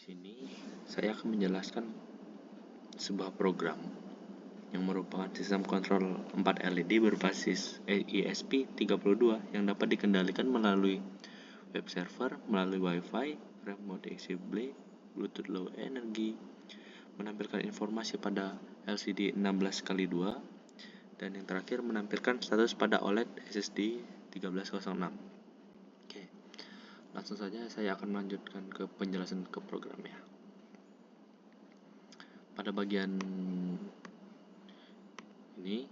sini saya akan menjelaskan sebuah program yang merupakan sistem kontrol 4 LED berbasis ESP32 yang dapat dikendalikan melalui web server, melalui Wi-Fi, remote accessible, Bluetooth Low Energy, menampilkan informasi pada LCD 16x2, dan yang terakhir menampilkan status pada OLED SSD 1306. Oke, langsung saja saya akan melanjutkan ke penjelasan ke programnya. Pada bagian ini,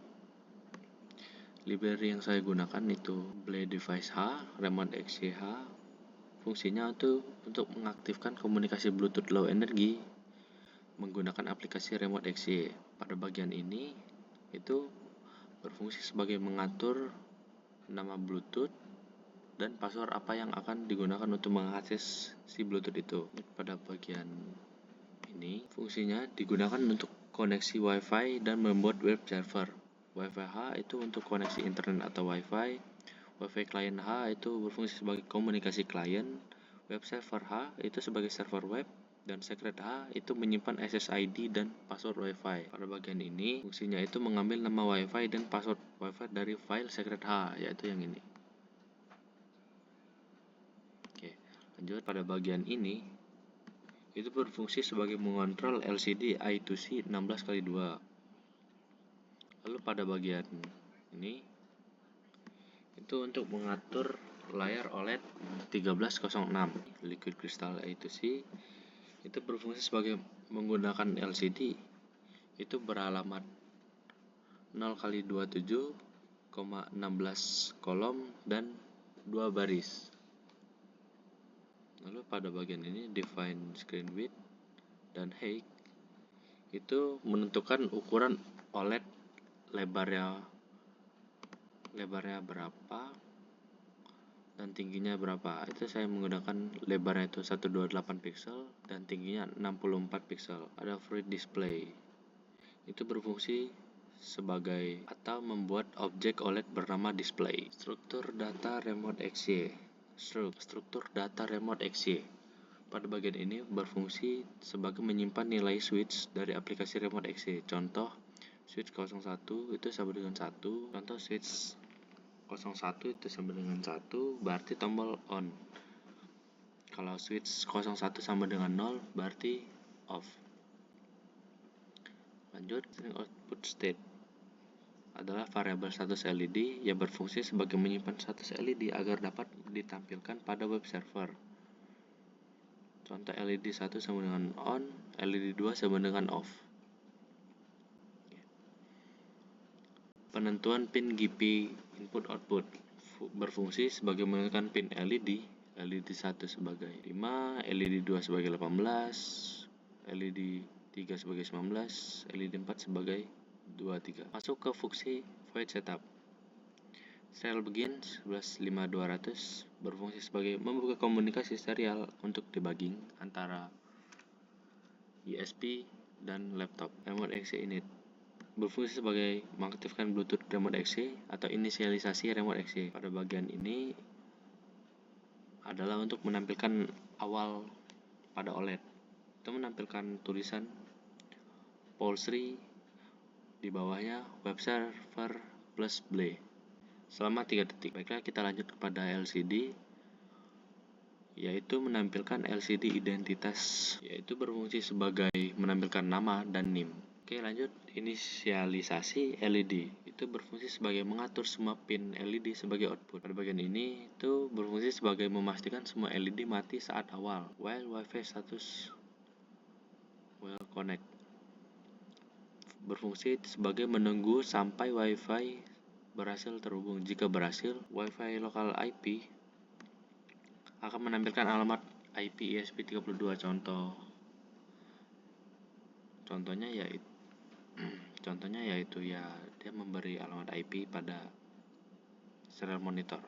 library yang saya gunakan itu Play Device H, Remote Access H. Fungsinya itu untuk mengaktifkan komunikasi Bluetooth Low Energy menggunakan aplikasi Remote Access. Pada bagian ini itu berfungsi sebagai mengatur nama Bluetooth dan password apa yang akan digunakan untuk mengakses si Bluetooth itu. Pada bagian ini fungsinya digunakan untuk koneksi Wi-Fi dan membuat web server. Wi-Fi H itu untuk koneksi internet atau Wi-Fi. Wi-Fi client H itu berfungsi sebagai komunikasi klien. Web server H itu sebagai server web. Dan secret H itu menyimpan SSID dan password Wi-Fi. Pada bagian ini fungsinya itu mengambil nama Wi-Fi dan password Wi-Fi dari file secret H, yaitu yang ini. Oke, lanjut pada bagian ini itu berfungsi sebagai mengontrol LCD I2C 16x2. Lalu pada bagian ini itu untuk mengatur layar OLED 1306. Liquid Crystal I2C itu berfungsi sebagai menggunakan LCD itu beralamat 0x27,16 kolom dan 2 baris. Lalu pada bagian ini define screen width dan height itu menentukan ukuran OLED lebarnya berapa dan tingginya berapa. Itu saya menggunakan lebarnya itu 128 pixel dan tingginya 64 pixel. Ada free display. Itu berfungsi sebagai atau membuat objek OLED bernama display. Struktur data remote access. Struktur data remote access. Pada bagian ini berfungsi sebagai menyimpan nilai switch dari aplikasi remote access. Contoh switch 01 itu sama dengan 1. Contoh switch 01 itu sama dengan 1, berarti tombol on. Kalau switch 01 sama dengan 0, berarti off. Lanjut, output state adalah variabel status LED yang berfungsi sebagai menyimpan status LED agar dapat ditampilkan pada web server. Contoh LED 1 sama dengan on, LED 2 sama dengan off. Penentuan pin GP input output berfungsi sebagai menentukan pin LED 1 sebagai 5, LED 2 sebagai 18, LED 3 sebagai 19, LED 4 sebagai 23. Masuk ke fungsi void setup. Serial begin 115200 berfungsi sebagai membuka komunikasi serial untuk debugging antara USB dan laptop. Remote access init berfungsi sebagai mengaktifkan Bluetooth remote access atau inisialisasi remote access. Pada bagian ini adalah untuk menampilkan awal pada OLED. Itu menampilkan tulisan Polsri, di bawahnya web server plus play selama 3 detik. Baiklah, kita lanjut kepada LCD, yaitu menampilkan LCD identitas, yaitu berfungsi sebagai menampilkan nama dan NIM. Oke, lanjut. Inisialisasi LED itu berfungsi sebagai mengatur semua pin LED sebagai output. Pada bagian ini itu berfungsi sebagai memastikan semua LED mati saat awal, while Wi-Fi status well connect. Berfungsi sebagai menunggu sampai Wi-Fi berhasil terhubung. Jika berhasil, Wi-Fi lokal IP akan menampilkan alamat IP ESP32. Contohnya yaitu dia memberi alamat IP pada serial monitor.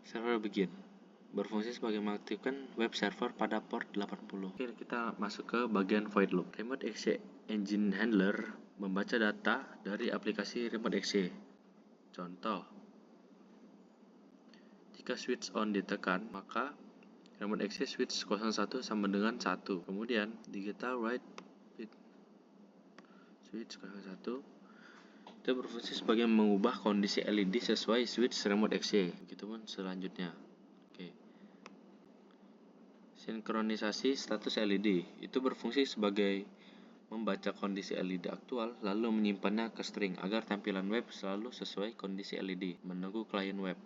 Server begin berfungsi sebagai mengaktifkan web server pada port 80. Oke, kita masuk ke bagian void loop. Remote Access Engine Handler membaca data dari aplikasi Remote Access. Contoh, jika switch on ditekan, maka Remote Access switch 01 sama dengan 1. Kemudian digital write bit switch 01 itu berfungsi sebagai mengubah kondisi LED sesuai switch remote access. Begitupun selanjutnya. Oke. Sinkronisasi status LED itu berfungsi sebagai membaca kondisi LED aktual lalu menyimpannya ke string agar tampilan web selalu sesuai kondisi LED. Menunggu klien web.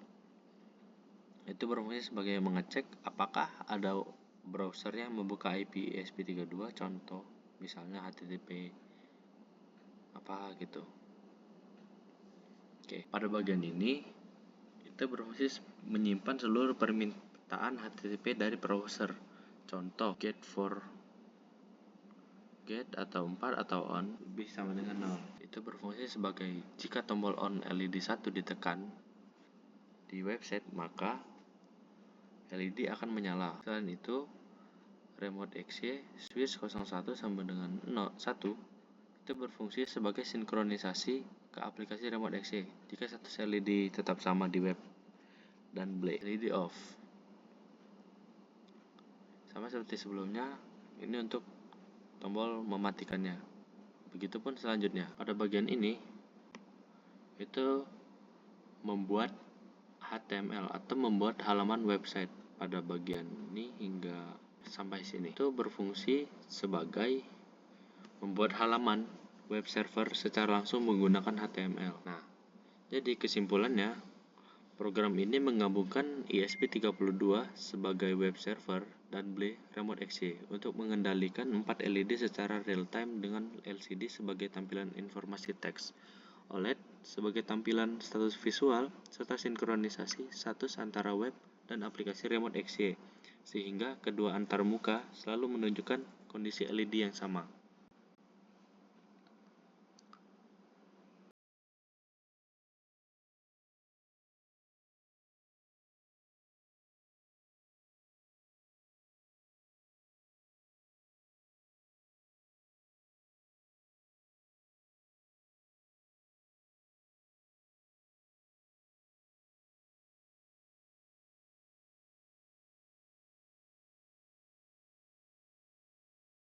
Itu berfungsi sebagai mengecek apakah ada browser yang membuka IP ESP32, contoh misalnya HTTP apa gitu. Oke, pada bagian ini kita berfungsi menyimpan seluruh permintaan HTTP dari browser. Contoh get atau 4 atau on lebih sama dengan 0. Itu berfungsi sebagai jika tombol on LED 1 ditekan di website maka LED akan menyala. Selain itu, remote access switch 01 sama dengan 1 itu berfungsi sebagai sinkronisasi ke aplikasi remote access jika status LED tetap sama di web dan LED off. Sama seperti sebelumnya, ini untuk tombol mematikannya. Begitupun selanjutnya. Pada bagian ini itu membuat HTML atau membuat halaman website. Pada bagian ini hingga sampai sini itu berfungsi sebagai membuat halaman web server secara langsung menggunakan HTML. Nah, jadi kesimpulannya, program ini menggabungkan ESP32 sebagai web server dan BLE Remote Access untuk mengendalikan 4 LED secara real-time dengan LCD sebagai tampilan informasi teks, OLED sebagai tampilan status visual, serta sinkronisasi status antara web dan aplikasi Remote Access, sehingga kedua antarmuka selalu menunjukkan kondisi LED yang sama.